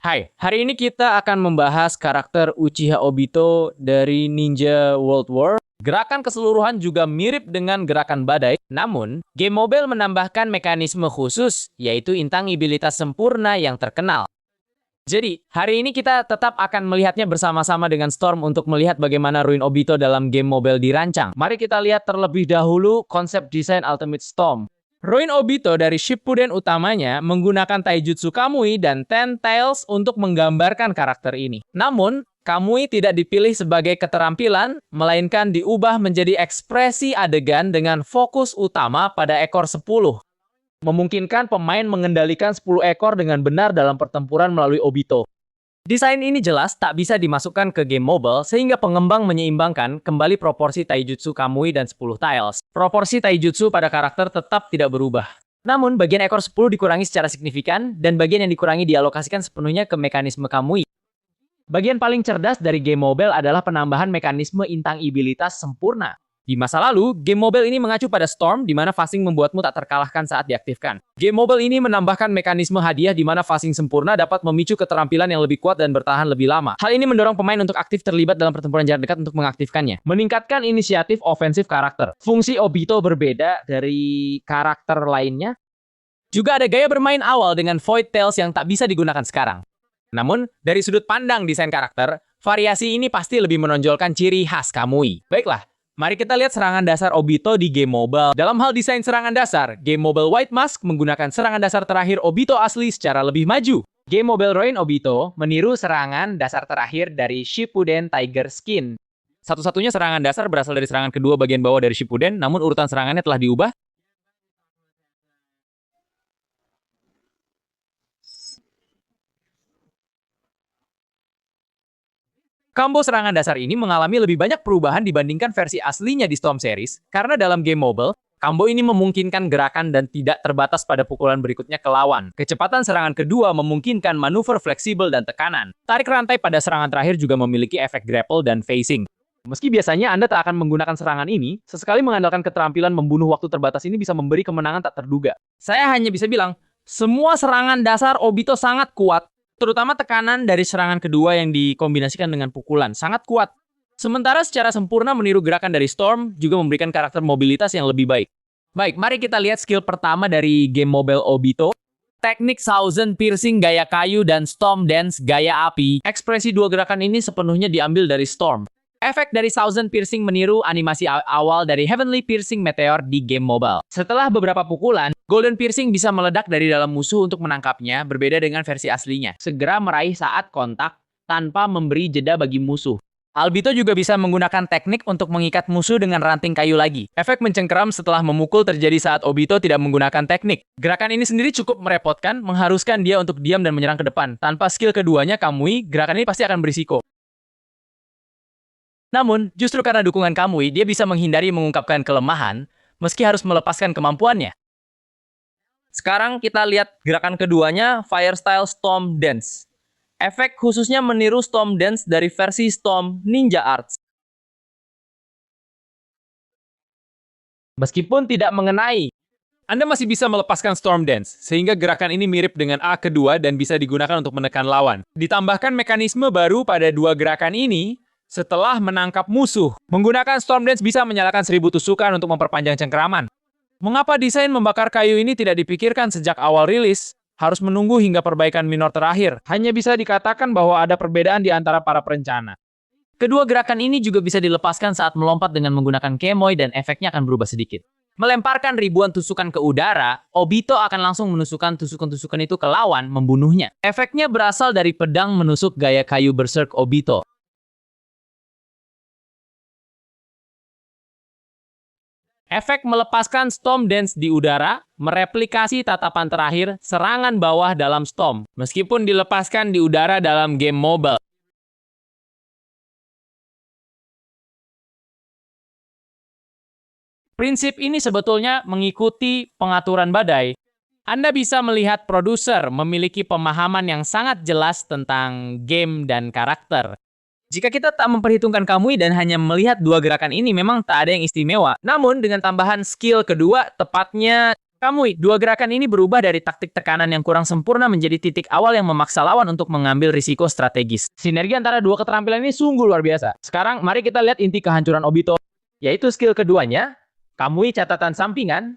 Hai, hari ini kita akan membahas karakter Uchiha Obito dari Ninja World War. Gerakan keseluruhan juga mirip dengan gerakan badai, namun game mobile menambahkan mekanisme khusus, yaitu intangibilitas sempurna yang terkenal. Jadi, hari ini kita tetap akan melihatnya bersama-sama dengan Storm untuk melihat bagaimana Ruin Obito dalam game mobile dirancang. Mari kita lihat terlebih dahulu konsep desain Ultimate Storm. Ruin Obito dari Shippuden utamanya menggunakan Taijutsu Kamui dan Ten Tails untuk menggambarkan karakter ini. Namun, Kamui tidak dipilih sebagai keterampilan, melainkan diubah menjadi ekspresi adegan dengan fokus utama pada ekor 10. Memungkinkan pemain mengendalikan 10 ekor dengan benar dalam pertempuran melalui Obito. Desain ini jelas tak bisa dimasukkan ke game mobile sehingga pengembang menyeimbangkan kembali proporsi Taijutsu Kamui dan 10 tiles. Proporsi Taijutsu pada karakter tetap tidak berubah. Namun, bagian ekor 10 dikurangi secara signifikan dan bagian yang dikurangi dialokasikan sepenuhnya ke mekanisme Kamui. Bagian paling cerdas dari game mobile adalah penambahan mekanisme intangibilitas sempurna. Di masa lalu, game mobile ini mengacu pada Storm, di mana phasing membuatmu tak terkalahkan saat diaktifkan. Game mobile ini menambahkan mekanisme hadiah di mana phasing sempurna dapat memicu keterampilan yang lebih kuat dan bertahan lebih lama. Hal ini mendorong pemain untuk aktif terlibat dalam pertempuran jarak dekat untuk mengaktifkannya. Meningkatkan inisiatif ofensif karakter. Fungsi Obito berbeda dari karakter lainnya. Juga ada gaya bermain awal dengan Void Tails yang tak bisa digunakan sekarang. Namun, dari sudut pandang desain karakter, variasi ini pasti lebih menonjolkan ciri khas Kamui. Baiklah. Mari kita lihat serangan dasar Obito di game mobile. Dalam hal desain serangan dasar, game mobile White Mask menggunakan serangan dasar terakhir Obito asli secara lebih maju. Game mobile Ruin Obito meniru serangan dasar terakhir dari Shippuden Tiger Skin. Satu-satunya serangan dasar berasal dari serangan kedua bagian bawah dari Shippuden, namun urutan serangannya telah diubah. Combo serangan dasar ini mengalami lebih banyak perubahan dibandingkan versi aslinya di Storm Series, karena dalam game mobile, combo ini memungkinkan gerakan dan tidak terbatas pada pukulan berikutnya ke lawan. Kecepatan serangan kedua memungkinkan manuver fleksibel dan tekanan. Tarik rantai pada serangan terakhir juga memiliki efek grapple dan phasing. Meski biasanya Anda tak akan menggunakan serangan ini, sesekali mengandalkan keterampilan membunuh waktu terbatas ini bisa memberi kemenangan tak terduga. Saya hanya bisa bilang, semua serangan dasar Obito sangat kuat, terutama tekanan dari serangan kedua yang dikombinasikan dengan pukulan, sangat kuat. Sementara secara sempurna meniru gerakan dari Storm juga memberikan karakter mobilitas yang lebih baik. Baik, mari kita lihat skill pertama dari game mobile Obito. Teknik Thousand Piercing gaya kayu dan Storm Dance gaya api. Ekspresi dua gerakan ini sepenuhnya diambil dari Storm. Efek dari Thousand Piercing meniru animasi awal dari Heavenly Piercing Meteor di game mobile. Setelah beberapa pukulan, Golden Piercing bisa meledak dari dalam musuh untuk menangkapnya, berbeda dengan versi aslinya. Segera meraih saat kontak, tanpa memberi jeda bagi musuh. Obito juga bisa menggunakan teknik untuk mengikat musuh dengan ranting kayu lagi. Efek mencengkeram setelah memukul terjadi saat Obito tidak menggunakan teknik. Gerakan ini sendiri cukup merepotkan, mengharuskan dia untuk diam dan menyerang ke depan. Tanpa skill keduanya, Kamui, gerakan ini pasti akan berisiko. Namun, justru karena dukungan Kamui, dia bisa menghindari mengungkapkan kelemahan, meski harus melepaskan kemampuannya. Sekarang kita lihat gerakan keduanya, Fire Style Storm Dance. Efek khususnya meniru Storm Dance dari versi Storm Ninja Arts. Meskipun tidak mengenai, Anda masih bisa melepaskan Storm Dance, sehingga gerakan ini mirip dengan A kedua dan bisa digunakan untuk menekan lawan. Ditambahkan mekanisme baru pada dua gerakan ini, setelah menangkap musuh. Menggunakan Storm Dance bisa menyalakan 1000 tusukan untuk memperpanjang cengkeraman. Mengapa desain membakar kayu ini tidak dipikirkan sejak awal rilis? Harus menunggu hingga perbaikan minor terakhir. Hanya bisa dikatakan bahwa ada perbedaan di antara para perencana. Kedua gerakan ini juga bisa dilepaskan saat melompat dengan menggunakan Kemoy dan efeknya akan berubah sedikit. Melemparkan ribuan tusukan ke udara, Obito akan langsung menusukkan tusukan-tusukan itu ke lawan, membunuhnya. Efeknya berasal dari pedang menusuk gaya kayu Berserk Obito. Efek melepaskan Storm Dance di udara, mereplikasi tatapan terakhir serangan bawah dalam Storm, meskipun dilepaskan di udara dalam game mobile. Prinsip ini sebetulnya mengikuti pengaturan badai. Anda bisa melihat produser memiliki pemahaman yang sangat jelas tentang game dan karakter. Jika kita tak memperhitungkan Kamui dan hanya melihat dua gerakan ini, memang tak ada yang istimewa. Namun, dengan tambahan skill kedua, tepatnya Kamui, dua gerakan ini berubah dari taktik tekanan yang kurang sempurna menjadi titik awal yang memaksa lawan untuk mengambil risiko strategis. Sinergi antara dua keterampilan ini sungguh luar biasa. Sekarang, mari kita lihat inti kehancuran Obito, yaitu skill keduanya, Kamui catatan sampingan.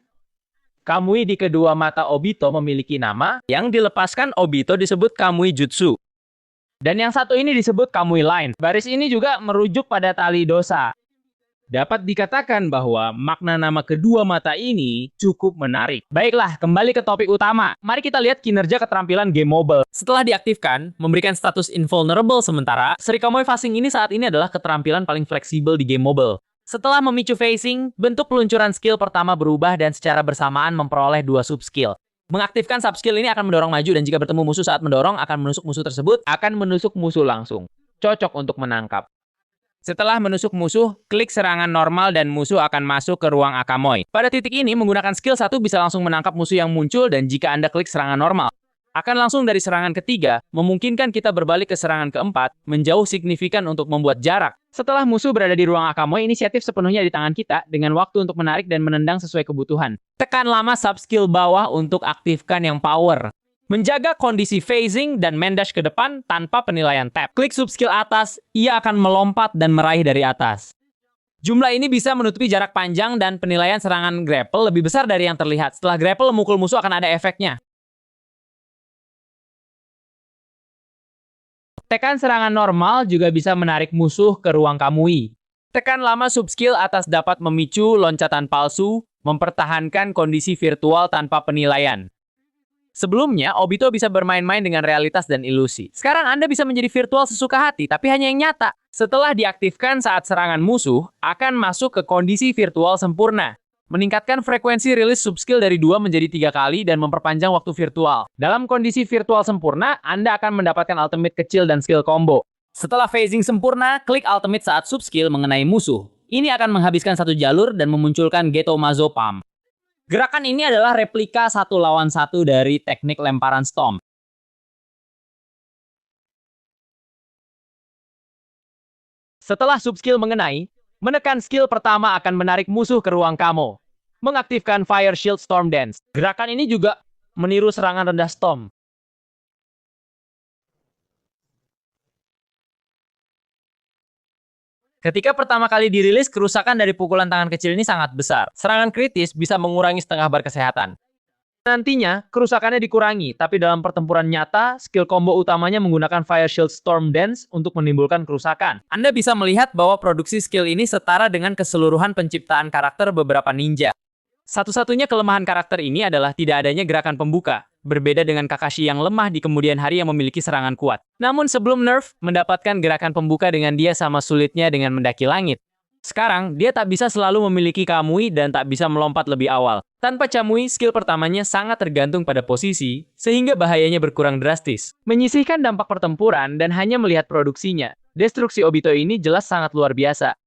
Kamui di kedua mata Obito memiliki nama, yang dilepaskan Obito disebut Kamui Jutsu. Dan yang satu ini disebut Kamui Line. Baris ini juga merujuk pada tali dosa. Dapat dikatakan bahwa makna nama kedua mata ini cukup menarik. Baiklah, kembali ke topik utama. Mari kita lihat kinerja keterampilan game mobile. Setelah diaktifkan, memberikan status invulnerable sementara, Shurikamoi Phasing ini saat ini adalah keterampilan paling fleksibel di game mobile. Setelah memicu phasing, bentuk peluncuran skill pertama berubah dan secara bersamaan memperoleh dua sub-skill. Mengaktifkan sub-skill ini akan mendorong maju dan jika bertemu musuh saat mendorong akan menusuk musuh tersebut, akan menusuk musuh langsung. Cocok untuk menangkap. Setelah menusuk musuh, klik serangan normal dan musuh akan masuk ke ruang Akamoi. Pada titik ini, menggunakan skill 1 bisa langsung menangkap musuh yang muncul dan jika Anda klik serangan normal, akan langsung dari serangan ketiga, memungkinkan kita berbalik ke serangan keempat, menjauh signifikan untuk membuat jarak. Setelah musuh berada di ruang Akamoi, inisiatif sepenuhnya di tangan kita dengan waktu untuk menarik dan menendang sesuai kebutuhan. Tekan lama sub-skill bawah untuk aktifkan yang power. Menjaga kondisi phasing dan mendash ke depan tanpa penilaian tap. Klik sub-skill atas, ia akan melompat dan meraih dari atas. Jumlah ini bisa menutupi jarak panjang dan penilaian serangan grapple lebih besar dari yang terlihat. Setelah grapple memukul musuh akan ada efeknya. Tekan serangan normal juga bisa menarik musuh ke ruang Kamui. Tekan lama sub-skill atas dapat memicu loncatan palsu, mempertahankan kondisi virtual tanpa penilaian. Sebelumnya, Obito bisa bermain-main dengan realitas dan ilusi. Sekarang Anda bisa menjadi virtual sesuka hati, tapi hanya yang nyata. Setelah diaktifkan saat serangan musuh, akan masuk ke kondisi virtual sempurna. Meningkatkan frekuensi rilis subskill dari 2 menjadi 3 kali dan memperpanjang waktu virtual. Dalam kondisi virtual sempurna, Anda akan mendapatkan ultimate kecil dan skill combo. Setelah phasing sempurna, klik ultimate saat subskill mengenai musuh. Ini akan menghabiskan satu jalur dan memunculkan Geto Mazo Pump. Gerakan ini adalah replika 1 lawan 1 dari teknik lemparan Stomp. Setelah subskill mengenai, menekan skill pertama akan menarik musuh ke ruang Kamo. Mengaktifkan Fire Shield Storm Dance. Gerakan ini juga meniru serangan rendah Stomp. Ketika pertama kali dirilis, kerusakan dari pukulan tangan kecil ini sangat besar. Serangan kritis bisa mengurangi setengah bar kesehatan. Nantinya, kerusakannya dikurangi, tapi dalam pertempuran nyata, skill combo utamanya menggunakan Fire Shield Storm Dance untuk menimbulkan kerusakan. Anda bisa melihat bahwa produksi skill ini setara dengan keseluruhan penciptaan karakter beberapa ninja. Satu-satunya kelemahan karakter ini adalah tidak adanya gerakan pembuka, berbeda dengan Kakashi yang lemah di kemudian hari yang memiliki serangan kuat. Namun sebelum nerf, mendapatkan gerakan pembuka dengan dia sama sulitnya dengan mendaki langit. Sekarang, dia tak bisa selalu memiliki Kamui dan tak bisa melompat lebih awal. Tanpa Kamui, skill pertamanya sangat tergantung pada posisi, sehingga bahayanya berkurang drastis. Menyisihkan dampak pertempuran dan hanya melihat produksinya, destruksi Obito ini jelas sangat luar biasa.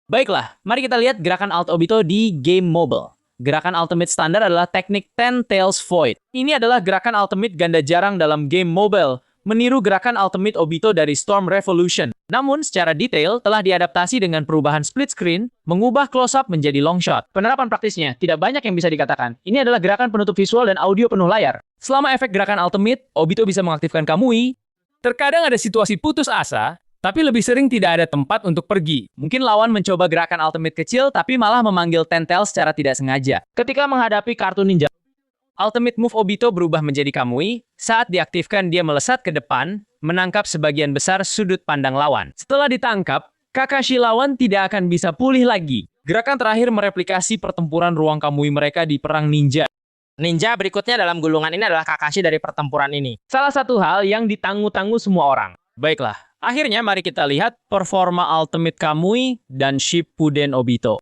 Baiklah, mari kita lihat gerakan Alt Obito di game mobile. Gerakan ultimate standar adalah teknik Ten Tails Void. Ini adalah gerakan ultimate ganda jarang dalam game mobile, meniru gerakan ultimate Obito dari Storm Revolution. Namun, secara detail telah diadaptasi dengan perubahan split screen, mengubah close-up menjadi long shot. Penerapan praktisnya tidak banyak yang bisa dikatakan. Ini adalah gerakan penutup visual dan audio penuh layar. Selama efek gerakan ultimate, Obito bisa mengaktifkan Kamui. Terkadang ada situasi putus asa, tapi lebih sering tidak ada tempat untuk pergi. Mungkin lawan mencoba gerakan ultimate kecil, tapi malah memanggil Ten Tails secara tidak sengaja. Ketika menghadapi kartu ninja, ultimate move Obito berubah menjadi Kamui. Saat diaktifkan, dia melesat ke depan, menangkap sebagian besar sudut pandang lawan. Setelah ditangkap, Kakashi lawan tidak akan bisa pulih lagi. Gerakan terakhir mereplikasi pertempuran ruang Kamui mereka di Perang Ninja. Ninja berikutnya dalam gulungan ini adalah Kakashi dari pertempuran ini. Salah satu hal yang ditanggu-tanggu semua orang. Baiklah, akhirnya mari kita lihat performa Ultimate Kamui dan Shippuden Obito.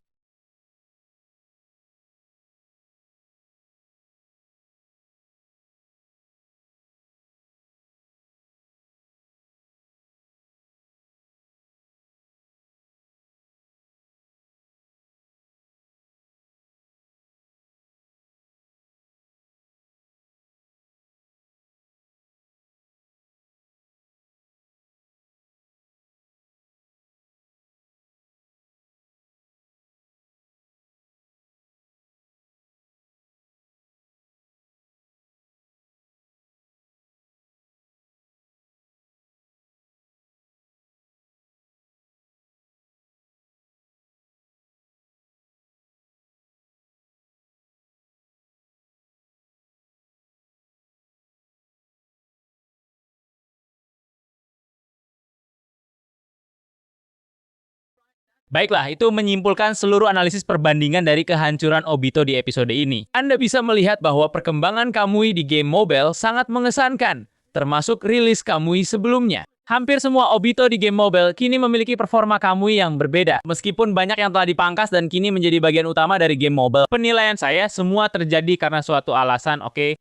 Baiklah, itu menyimpulkan seluruh analisis perbandingan dari kehancuran Obito di episode ini. Anda bisa melihat bahwa perkembangan Kamui di game mobile sangat mengesankan, termasuk rilis Kamui sebelumnya. Hampir semua Obito di game mobile kini memiliki performa Kamui yang berbeda. Meskipun banyak yang telah dipangkas dan kini menjadi bagian utama dari game mobile, penilaian saya semua terjadi karena suatu alasan, oke?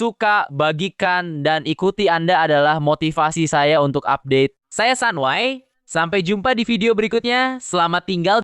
Suka, bagikan, dan ikuti Anda adalah motivasi saya untuk update. Saya Sunway, sampai jumpa di video berikutnya. Selamat tinggal.